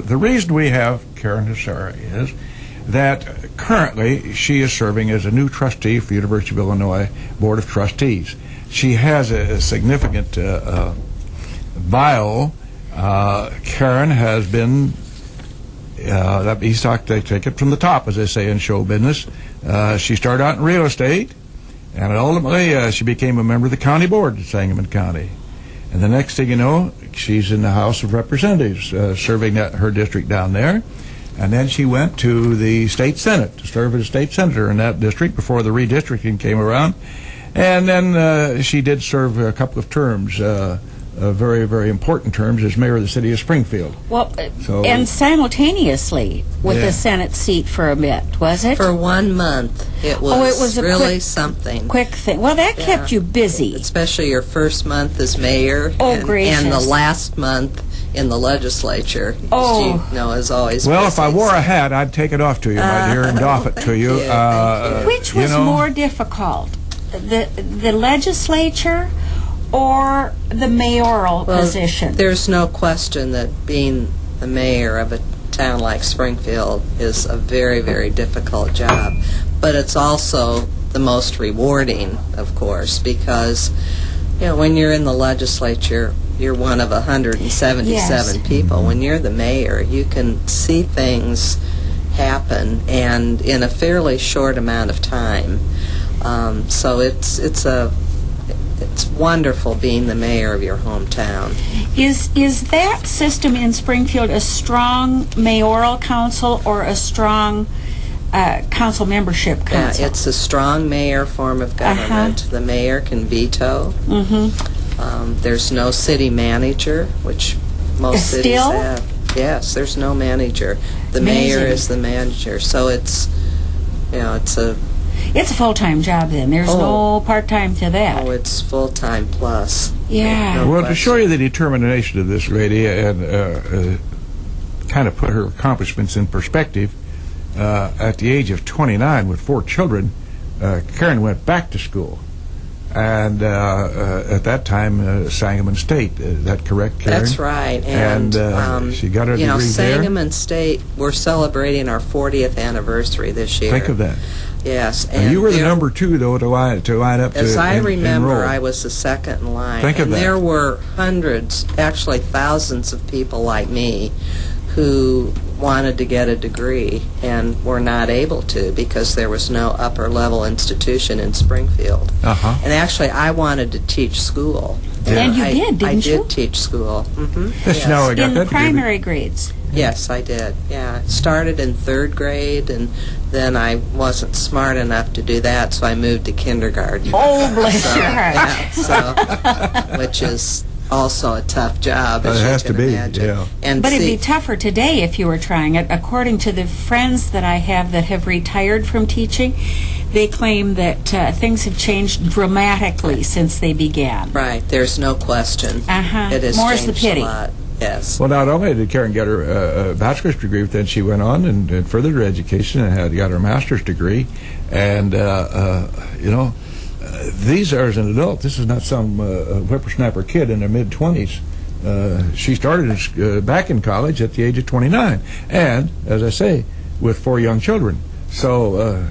the reason we have Karen Hassara is that currently she is serving as a new trustee for University of Illinois Board of Trustees. She has a significant bio. Karen has been, they take it from the top, as they say in show business. She started out in real estate, and ultimately she became a member of the county board in Sangamon County. And the next thing you know, she's in the House of Representatives, serving her district down there. And then she went to the state senate to serve as a state senator in that district before the redistricting came around. And then she did serve a couple of terms, very, very important terms, as mayor of the city of Springfield. Well, and simultaneously with the Senate seat for a bit, was it? For 1 month. It was a really something. Quick thing. Well, that kept you busy. Especially your first month as mayor. Gracious. And the last month in the legislature, as you know, is always well, busy. if I wore a hat, I'd take it off to you, my dear, and doff it to you. Which was more difficult, the legislature or the mayoral position? There's no question that being the mayor of a town like Springfield is a very, very difficult job. But it's also the most rewarding, of course, because when you're in the legislature, you're one of 177 people. When you're the mayor, you can see things happen, and in a fairly short amount of time. So it's wonderful being the mayor of your hometown. Is that system in Springfield a strong mayoral council or a strong council membership council? It's a strong mayor form of government. The mayor can veto. There's no city manager, which most cities have. Yes, there's no manager. The mayor is the manager. So it's a full-time job then. There's no part-time to that. Oh, it's full-time plus. Yeah. No well, question. to show you the determination of this lady and kind of put her accomplishments in perspective, at the age of 29 with 4 children, Karen went back to school. And at that time, Sangamon State. Is that correct, Karen? That's right. And she got her degree there. Sangamon State, we're celebrating our 40th anniversary this year. Think of that. Yes. And you were the number 2, though, to line up to As I remember, enroll. I was the second in line. Think of that. And there were hundreds, actually thousands of people like me who wanted to get a degree and were not able to because there was no upper-level institution in Springfield. And actually, I wanted to teach school. And you did, didn't you? I did teach school. Yes. Now I got in that primary grades? Yes, I did. Yeah, I started in 3rd grade, and then I wasn't smart enough to do that, so I moved to kindergarten. Oh, bless your heart. Which is also a tough job, as it has you can to be, imagine. And but it'd be tougher today if you were trying it. According to the friends that I have that have retired from teaching, they claim that things have changed dramatically since they began. Right, there's no question. It has More's the changed pity. a lot. Yes. Well, not only did Karen get her bachelor's degree, but then she went on and furthered her education and got her master's degree. And, these are, as an adult, this is not some whippersnapper kid in their mid-20s. She started back in college at the age of 29. And, as I say, with 4 young children. So,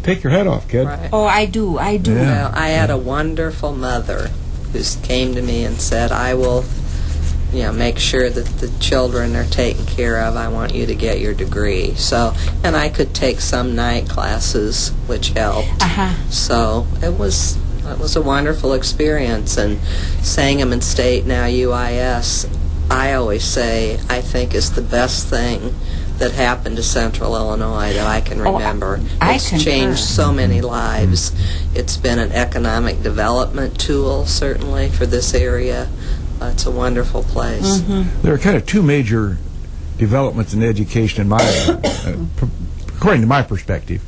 take your head off, kid. Right. Oh, I do. Yeah. Well, I had a wonderful mother who came to me and said, I will make sure that the children are taken care of. I want you to get your degree. So, and I could take some night classes, which helped. So it was a wonderful experience. And Sangamon State, now UIS, I always say I think is the best thing that happened to Central Illinois that I can remember. It's changed so many lives. It's been an economic development tool, certainly, for this area. It's a wonderful place. There are kind of 2 major developments in education in my, according to my perspective.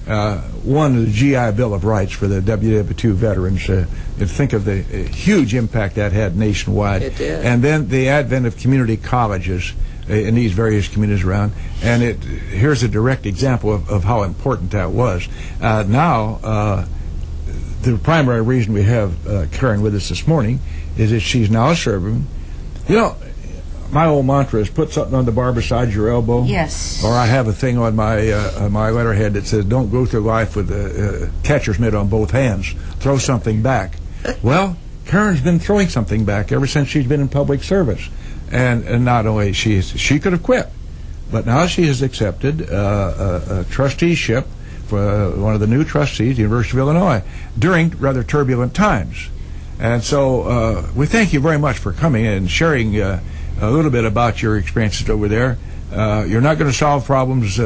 One is the GI Bill of Rights for the WW2 veterans. Think of the huge impact that had nationwide. It did. And then the advent of community colleges in these various communities around. And here's a direct example of how important that was. Now, the primary reason we have Karen with us this morning is that she's now serving. my old mantra is put something on the bar beside your elbow. Yes. Or I have a thing on my letterhead that says, "Don't go through life with a catcher's mitt on both hands. Throw something back." Well, Karen's been throwing something back ever since she's been in public service, and not only she could have quit, but now she has accepted a trusteeship for one of the new trustees, the University of Illinois, during rather turbulent times. And so we thank you very much for coming and sharing a little bit about your experiences over there. You're not going to solve problems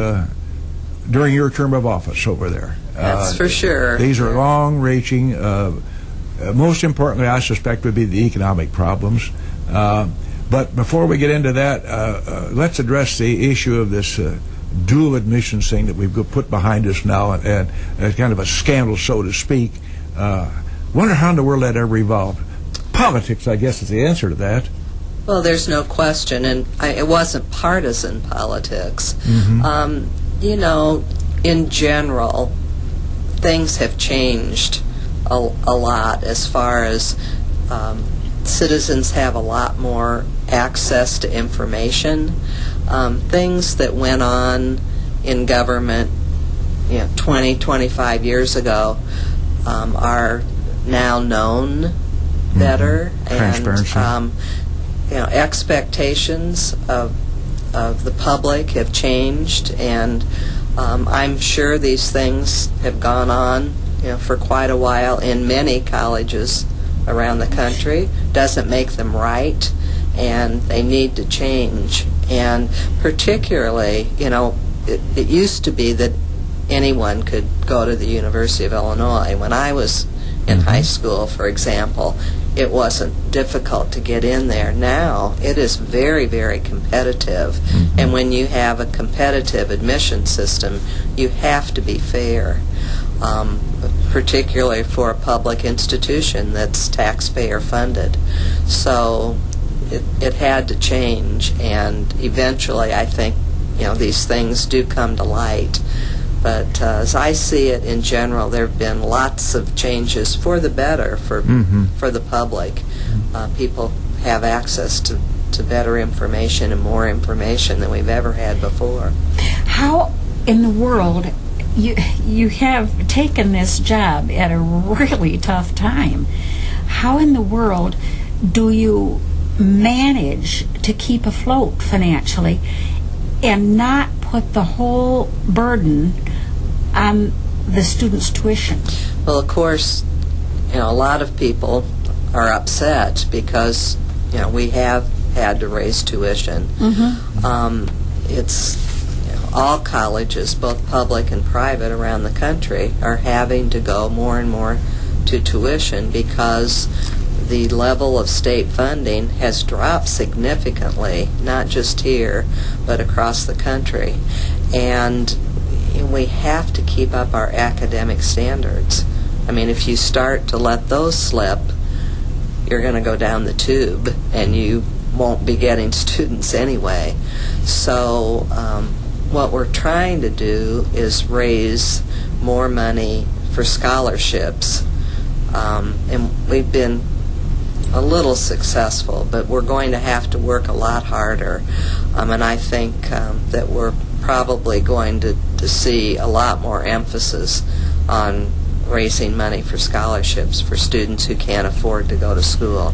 during your term of office over there. That's for sure. These are long-reaching. Most importantly, I suspect, would be the economic problems. But before we get into that, let's address the issue of this dual admissions thing that we've put behind us now, and kind of a scandal, so to speak. Wonder how in the world that ever evolved. Politics, I guess, is the answer to that. Well, there's no question, and it wasn't partisan politics. You know, in general, things have changed a lot as far as citizens have a lot more access to information. Things that went on in government, 20, 25 years ago are now known better. Transparency. And expectations of the public have changed, and I'm sure these things have gone on for quite a while in many colleges around the country. Doesn't make them right, and they need to change. And particularly, it used to be that anyone could go to the University of Illinois. When I was in high school, for example, it wasn't difficult to get in there. Now it is very, very competitive, and when you have a competitive admission system, you have to be fair, particularly for a public institution that's taxpayer funded. So it had to change, and eventually I think these things do come to light. But as I see it in general, there have been lots of changes for the better for the public. People have access to better information and more information than we've ever had before. How in the world you have taken this job at a really tough time? How in the world do you manage to keep afloat financially and not put the whole burden on the students' tuition? Well, of course, a lot of people are upset because we have had to raise tuition. It's all colleges, both public and private around the country, are having to go more and more to tuition because the level of state funding has dropped significantly, not just here, but across the country. And we have to keep up our academic standards. I mean, if you start to let those slip, you're going to go down the tube, and you won't be getting students anyway. So what we're trying to do is raise more money for scholarships. And we've been a little successful, but we're going to have to work a lot harder. And I think that we're probably going to see a lot more emphasis on raising money for scholarships for students who can't afford to go to school.